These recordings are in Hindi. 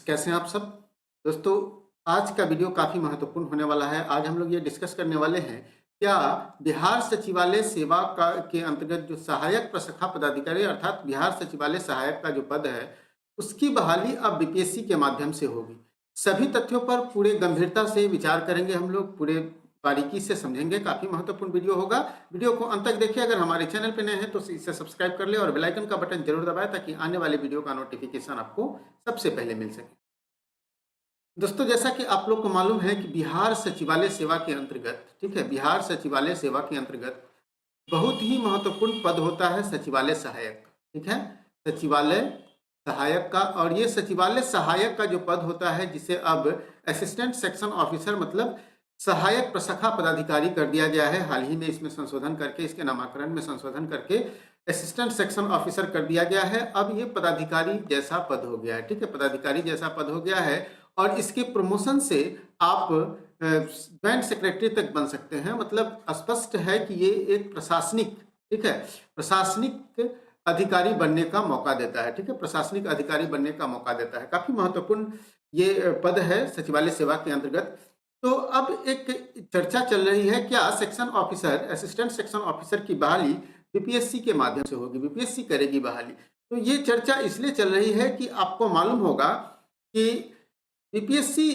कैसे हैं आप सब? दोस्तों, आज का वीडियो काफ़ी महत्वपूर्ण होने वाला है। आज हम लोग ये डिस्कस करने वाले हैं, क्या बिहार सचिवालय सेवा का के अंतर्गत जो सहायक प्रशाखा पदाधिकारी अर्थात बिहार सचिवालय सहायक का जो पद है, उसकी बहाली अब बीपीएससी के माध्यम से होगी। सभी तथ्यों पर पूरे गंभीरता से विचार करेंगे हम लोग, पूरे बारीकी से समझेंगे। काफ़ी महत्वपूर्ण वीडियो होगा। वीडियो को अंत तक देखिए। अगर हमारे चैनल पे नए हैं तो इसे सब्सक्राइब कर ले और बेल आइकन का बटन जरूर दबाएं ताकि आने वाले वीडियो का नोटिफिकेशन आपको सबसे पहले मिल सके। दोस्तों, जैसा कि आप लोग को मालूम है कि बिहार सचिवालय सेवा के अंतर्गत, ठीक है, बिहार सचिवालय सेवा के अंतर्गत बहुत ही महत्वपूर्ण पद होता है सचिवालय सहायक का, ठीक है, सचिवालय सहायक का। और ये सचिवालय सहायक का जो पद होता है, जिसे अब असिस्टेंट सेक्शन ऑफिसर मतलब सहायक प्रशाखा पदाधिकारी कर दिया गया है। हाल ही में इसमें संशोधन करके, इसके नामकरण में संशोधन करके असिस्टेंट सेक्शन ऑफिसर कर दिया गया है। अब ये पदाधिकारी जैसा पद हो गया है, ठीक है, पदाधिकारी जैसा पद हो गया है। और इसके प्रमोशन से आप ज्वाइंट सेक्रेटरी तक बन सकते हैं। मतलब स्पष्ट है कि ये एक प्रशासनिक, ठीक है, प्रशासनिक अधिकारी बनने का मौका देता है, ठीक है, प्रशासनिक अधिकारी बनने का मौका देता है। काफी महत्वपूर्ण ये पद है सचिवालय सेवा के अंतर्गत। तो अब एक चर्चा चल रही है, क्या section officer, assistant section officer की बहाली बीपीएससी के माध्यम से होगी, बीपीएससी करेगी बहाली। तो ये चर्चा इसलिए चल रही है कि आपको मालूम होगा कि बीपीएससी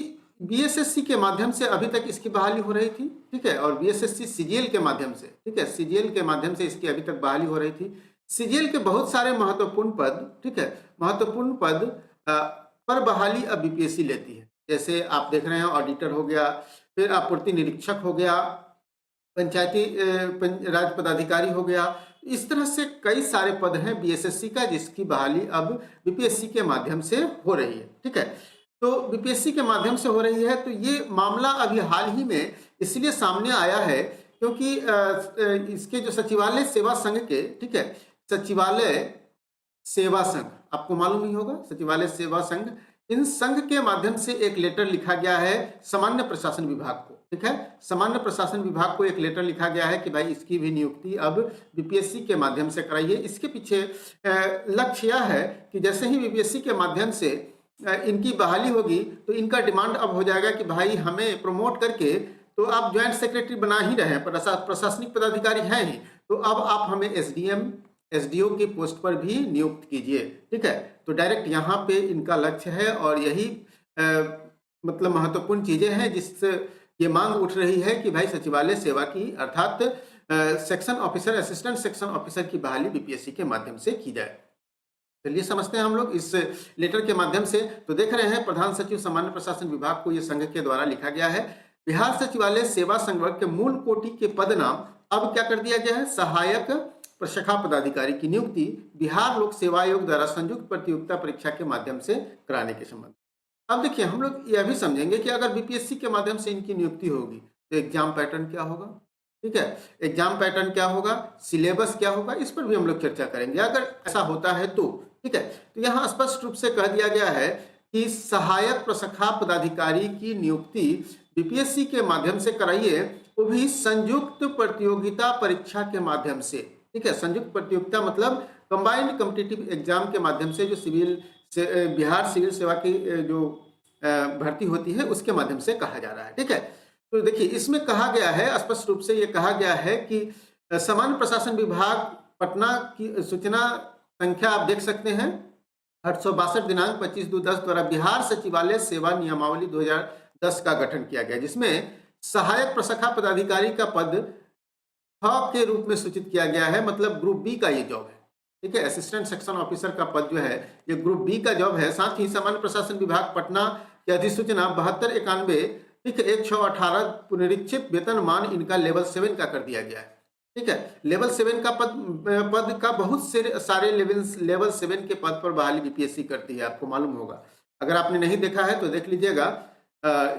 बीएसएससी के माध्यम से अभी तक इसकी बहाली हो रही थी, ठीक है, और बीएसएससी सीजीएल के माध्यम से, ठीक है, सीजीएल के माध्यम से इसकी अभी तक बहाली हो रही थी। सीजीएल के बहुत सारे महत्वपूर्ण पद, ठीक है, महत्वपूर्ण पद पर बहाली अब बीपीएससी लेती है। जैसे आप देख रहे हैं, ऑडिटर हो गया, फिर आपूर्ति निरीक्षक हो गया, पंचायती राज पदाधिकारी हो गया। इस तरह से कई सारे पद हैं बीएसएससी का, जिसकी बहाली अब बीपीएससी के माध्यम से हो रही है, ठीक है। तो बीपीएससी के माध्यम से हो रही है। तो ये मामला अभी हाल ही में इसलिए सामने आया है क्योंकि इसके जो सचिवालय सेवा संघ के, ठीक है, सचिवालय सेवा संघ आपको मालूम ही होगा, सचिवालय सेवा संघ, इन संघ के माध्यम से एक लेटर लिखा गया है सामान्य प्रशासन विभाग को, ठीक है, सामान्य प्रशासन विभाग को एक लेटर लिखा गया है कि भाई इसकी भी नियुक्ति अब बीपीएससी के माध्यम से कराइए। इसके पीछे लक्ष्य यह है कि जैसे ही बीपीएससी के माध्यम से इनकी बहाली होगी तो इनका डिमांड अब हो जाएगा कि भाई हमें प्रमोट करके, तो आप ज्वाइंट सेक्रेटरी बना ही रहे हैं, प्रशासनिक पदाधिकारी हैं ही, तो अब आप हमें एसडीएम एसडीओ की पोस्ट पर भी नियुक्त कीजिए, ठीक है। तो डायरेक्ट यहाँ पे इनका लक्ष्य है और यही मतलब महत्वपूर्ण चीजें हैं जिससे ये मांग उठ रही है कि भाई सचिवालय सेवा की अर्थात section officer, assistant section officer की बहाली बीपीएससी के माध्यम से की जाए। चलिए समझते हैं हम लोग इस लेटर के माध्यम से। तो देख रहे हैं, प्रधान सचिव सामान्य प्रशासन विभाग को यह संघ के द्वारा लिखा गया है। बिहार सचिवालय सेवा संवर्ग के मूल कोटि के पद नाम अब क्या कर दिया गया है, सहायक प्रशाखा पदाधिकारी की नियुक्ति बिहार लोक सेवा आयोग द्वारा संयुक्त प्रतियोगिता परीक्षा के माध्यम से कराने के संबंध। अब देखिए, हम लोग यह भी समझेंगे कि अगर बीपीएससी के माध्यम से इनकी नियुक्ति होगी तो एग्जाम पैटर्न क्या होगा, ठीक है, एग्जाम पैटर्न क्या होगा, सिलेबस क्या होगा, इस पर भी हम लोग चर्चा करेंगे। अगर ऐसा होता है तो ठीक है, तो यहाँ स्पष्ट रूप से कह दिया गया है कि सहायक प्रशाखा पदाधिकारी की नियुक्ति बीपीएससी के माध्यम से कराइए, वो भी संयुक्त प्रतियोगिता परीक्षा के माध्यम से, ठीक है। संयुक्त प्रतियोगिता मतलब कंबाइंड कॉम्पिटिटिव एग्जाम के माध्यम से, जो सिविल से बिहार सिविल सेवा की जो भर्ती होती है उसके माध्यम से कहा जा रहा है, ठीक है। तो देखिए, इसमें कहा गया है, स्पष्ट रूप से ये कहा गया है कि सामान्य प्रशासन विभाग पटना की सूचना संख्या आप देख सकते हैं 862 दिनांक 25/2/10 द्वारा बिहार सचिवालय सेवा नियमावली 2010 का गठन किया गया, जिसमें सहायक प्रशाखा पदाधिकारी का पद के रूप में सूचित किया गया है। मतलब ग्रुप बी का ये जॉब है, ठीक है, असिस्टेंट सेक्शन ऑफिसर का पद जो है ये ग्रुप बी का जॉब है। साथ ही सामान्य प्रशासन विभाग पटना की अधिसूचना 7291, ठीक है, 118 पुनरीक्षित वेतनमान इनका लेवल 7 का कर दिया गया है, ठीक है। लेवल 7 का पद का बहुत सारे लेवल 7 के पद पर बहाली बीपीएससी करती है, आपको मालूम होगा। अगर आपने नहीं देखा है तो देख लीजिएगा।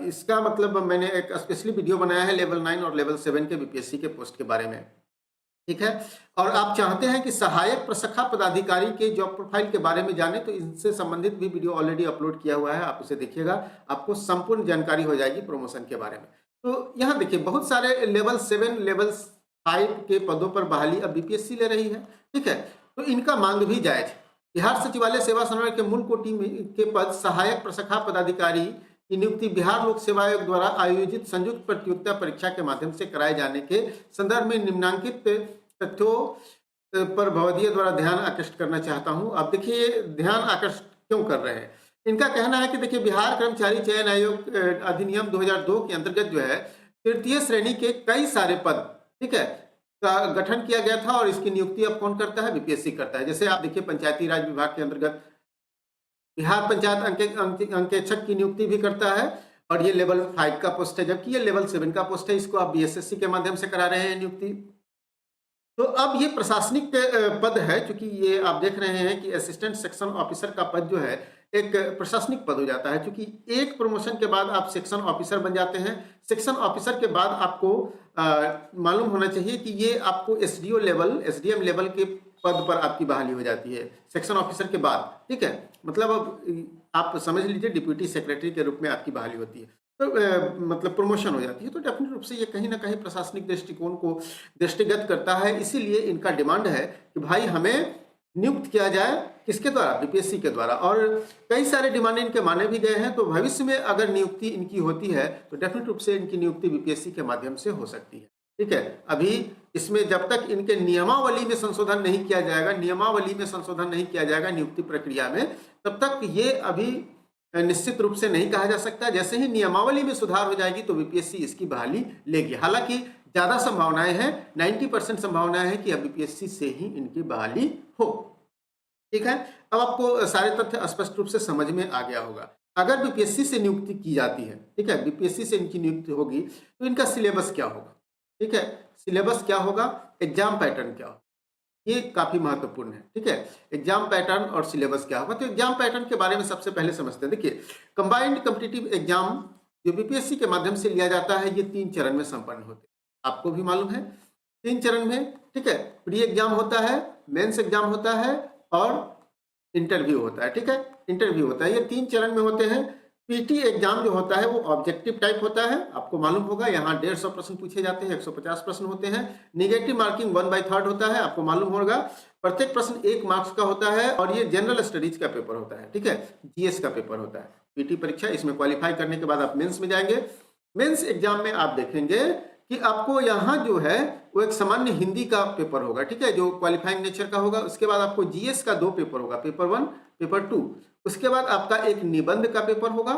इसका मतलब मैंने एक स्पेशली वीडियो बनाया है लेवल 9 और लेवल 7 के बीपीएससी के पोस्ट के बारे में, ठीक है। और आप चाहते हैं कि सहायक प्रशाखा पदाधिकारी के जॉब प्रोफाइल के बारे में जाने तो इनसे संबंधित भी वीडियो ऑलरेडी अपलोड किया हुआ है, आप उसे देखिएगा, आपको संपूर्ण जानकारी हो जाएगी प्रमोशन के बारे में। तो यहाँ देखिए, बहुत सारे लेवल 7 लेवल 5 के पदों पर बहाली अब बीपीएससी ले रही है, ठीक है। तो इनका मांग भी जायज है, बिहार सचिवालय सेवा समन्वय के मूल कोटि के पद सहायक प्रशाखा पदाधिकारी की नियुक्ति बिहार लोक सेवा आयोग द्वारा आयोजित संयुक्त प्रतियोगिता परीक्षा के माध्यम से कराए जाने के संदर्भ में निम्नांकित तथ्यों पर भवदीय द्वारा ध्यान आकृष्ट करना चाहता हूं। अब देखिए ध्यान आकृष्ट क्यों कर रहे हैं। इनका कहना है कि देखिए बिहार कर्मचारी चयन आयोग अधिनियम 2002 के अंतर्गत जो है तृतीय श्रेणी के कई सारे पद, ठीक है, का गठन किया गया था और इसकी नियुक्ति अब कौन करता है, बीपीएससी करता है। जैसे आप देखिए पंचायती राज विभाग के अंतर्गत बिहार पंचायत अंकेक्षक की नियुक्ति भी करता है और ये लेवल 5 का पोस्ट है, जबकि ये लेवल 7 का पोस्ट है। इसको आप बीएसएससी के माध्यम से करा रहे हैं नियुक्ति। तो अब ये प्रशासनिक पद है, क्योंकि ये आप देख रहे हैं कि असिस्टेंट सेक्शन ऑफिसर का पद जो है एक प्रशासनिक पद हो जाता है, क्योंकि एक प्रमोशन के बाद आप सेक्शन ऑफिसर बन जाते हैं। सेक्शन ऑफिसर के बाद आपको मालूम होना चाहिए कि ये आपको एसडीओ लेवल, एसडीएम लेवल के पद पर आपकी बहाली हो जाती है सेक्शन ऑफिसर के बाद, ठीक है। मतलब अब आप समझ लीजिए डिप्यूटी सेक्रेटरी के रूप में आपकी बहाली होती है, तो मतलब प्रमोशन हो जाती है। तो डेफिनेट रूप से ये कहीं ना कहीं प्रशासनिक दृष्टिकोण को दृष्टिगत करता है। इसीलिए इनका डिमांड है कि भाई हमें नियुक्त किया जाए, किसके द्वारा, बीपीएससी के द्वारा। और कई सारे डिमांड इनके माने भी गए हैं। तो भविष्य में अगर नियुक्ति इनकी होती है तो डेफिनेट रूप से इनकी नियुक्ति बीपीएससी के माध्यम से हो सकती है, ठीक है। अभी इसमें जब तक इनके नियमावली में संशोधन नहीं किया जाएगा, नियमावली में संशोधन नहीं किया जाएगा नियुक्ति प्रक्रिया में, तब तक ये अभी निश्चित रूप से नहीं कहा जा सकता। जैसे ही नियमावली में सुधार हो जाएगी तो बीपीएससी इसकी बहाली लेगी। हालांकि ज्यादा संभावनाएं हैं, 90% संभावनाएं हैं कि अब बीपीएससी से ही इनकी बहाली हो, ठीक है। अब आपको सारे तथ्य स्पष्ट रूप से समझ में आ गया होगा। अगर बीपीएससी से नियुक्ति की जाती है, ठीक है, बीपीएससी से इनकी नियुक्ति होगी तो इनका सिलेबस क्या होगा, ठीक है, सिलेबस क्या होगा, एग्जाम पैटर्न क्या होगा, ये काफी महत्वपूर्ण है, ठीक है। एग्जाम पैटर्न और सिलेबस क्या होगा, तो एग्जाम पैटर्न के बारे में सबसे पहले समझते हैं। देखिए कंबाइंड कॉम्पिटिटिव एग्जाम जो बीपीएससी के माध्यम से लिया जाता है, ये 3 चरण में संपन्न होते हैं, आपको भी मालूम है 3 चरण में, ठीक है। प्री एग्जाम होता है, मेंस एग्जाम होता है और इंटरव्यू होता है, ठीक है, इंटरव्यू होता है। ये 3 चरण में होते हैं। पीटी एग्जाम जो होता है वो ऑब्जेक्टिव टाइप होता है, आपको मालूम होगा। यहाँ 150 प्रश्न पूछे जाते हैं, 150 प्रश्न होते हैं। निगेटिव मार्किंग 1/3 होता है, आपको मालूम होगा। प्रत्येक प्रश्न 1 मार्क्स का होता है और ये जनरल स्टडीज का पेपर होता है, ठीक है, जीएस का पेपर होता है पीटी परीक्षा। इसमें क्वालिफाई करने के बाद आप मेंस में जाएंगे। मेंस एग्जाम में आप देखेंगे कि आपको यहाँ जो है वो एक सामान्य हिंदी का पेपर होगा, ठीक है, जो क्वालिफाइंग नेचर का होगा। उसके बाद आपको जीएस का 2 पेपर होगा, पेपर 1, पेपर 2। उसके बाद आपका एक निबंध का पेपर होगा,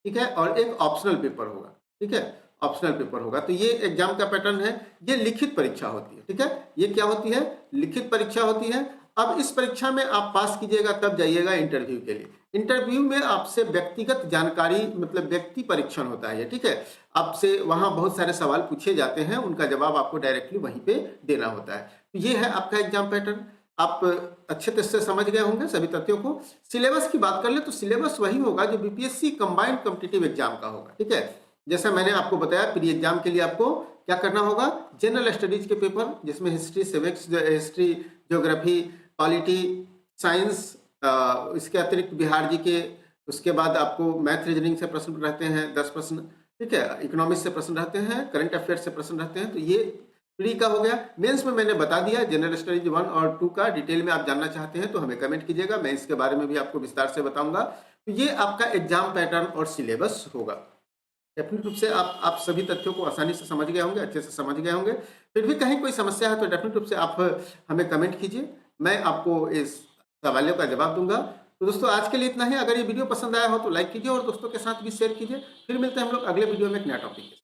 ठीक है, और एक ऑप्शनल पेपर होगा, ठीक है, ऑप्शनल पेपर होगा। तो ये एग्जाम का पैटर्न है। ये लिखित परीक्षा होती है, ठीक है, ये क्या होती है, लिखित परीक्षा होती है। अब इस परीक्षा में आप पास कीजिएगा तब जाइएगा इंटरव्यू के लिए। इंटरव्यू में आपसे व्यक्तिगत जानकारी, मतलब व्यक्ति परीक्षण होता है, ठीक है। आपसे वहां बहुत सारे सवाल पूछे जाते हैं, उनका जवाब आपको डायरेक्टली वहीं पे देना होता है। तो ये है आपका एग्जाम पैटर्न। आप अच्छे तरह से समझ गए होंगे सभी तथ्यों को। सिलेबस की बात कर ले तो सिलेबस वही होगा जो बीपीएससी कंबाइंड कॉम्पिटिटिव एग्जाम का होगा, ठीक है। जैसा मैंने आपको बताया, प्री एग्जाम के लिए आपको क्या करना होगा, जनरल स्टडीज के पेपर जिसमें history, civics, history, geography, polity, science, इसके अतिरिक्त बिहार जी के, उसके बाद आपको मैथ रीजनिंग से प्रश्न रहते हैं 10 प्रश्न, ठीक है, इकोनॉमिक्स से प्रश्न रहते हैं, करंट अफेयर से प्रश्न रहते हैं। तो ये प्री का हो गया। मेंस में मैंने बता दिया, जनरल स्टडीज 1 और 2 का डिटेल में आप जानना चाहते हैं तो हमें कमेंट कीजिएगा, मैं इसके बारे में भी आपको विस्तार से बताऊंगा। तो ये आपका एग्जाम पैटर्न और सिलेबस होगा। डेफिनेट रूप से आप सभी तथ्यों को आसानी से समझ गए होंगे, अच्छे से समझ गए होंगे। फिर भी कहीं कोई समस्या है तो डेफिनेट रूप से आप हमें कमेंट कीजिए, मैं आपको इस सवालों का जवाब दूंगा। तो दोस्तों आज के लिए इतना ही। अगर ये वीडियो पसंद आया हो तो लाइक कीजिए और दोस्तों के साथ भी शेयर कीजिए। फिर मिलते हैं हम लोग अगले वीडियो में एक नया टॉपिक के साथ।